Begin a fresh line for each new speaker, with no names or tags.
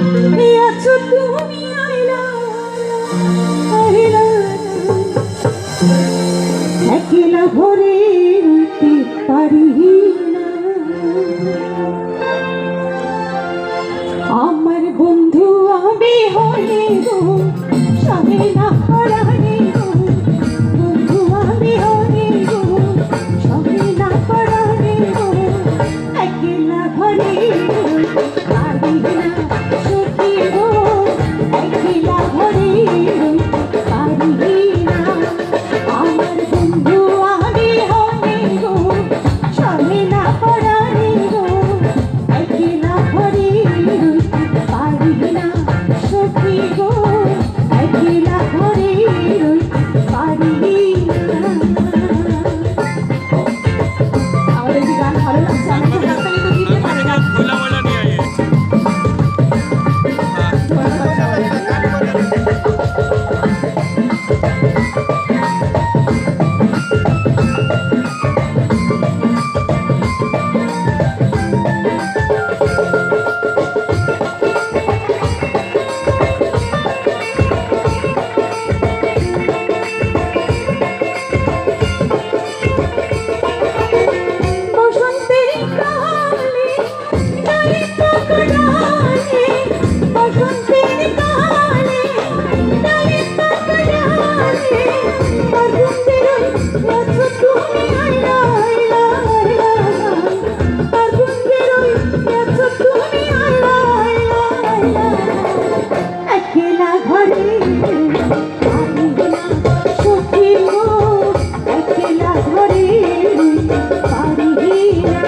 আছো তুমি আইলা আইলা একলা ঘরে রইতে পারি না আমার বন্ধু আমি হলে গো সবে না পড়ানে গো বন্ধু আমি হলে গো সবে না পড়ানে গো একলা ঘরে রইতে পারি না সখী গো একলা ঘরে রইতে পারি না আমার বন্ধু আমি হলে গো সবে না পড়ানে গো একলা ঘরে রইতে পারি না সখী গো একলা ঘরে রইতে পারি না। আমাদের যে গান ভালো লাগছে আমি তো রাস্তায় তো দিতে পারি না।
बोला बोला नहीं आई
বসন্তের কালে গায়ে পাকড়ালে বসন্তের কালে গায়ে পাকড়ালে বসন্তের আছো তুমি আইলা আইলা আইলা বসন্তের আছো তুমি আইলা আইলা আইলা একলা ঘরে পারি না সখী গো একলা ঘরে পারি না।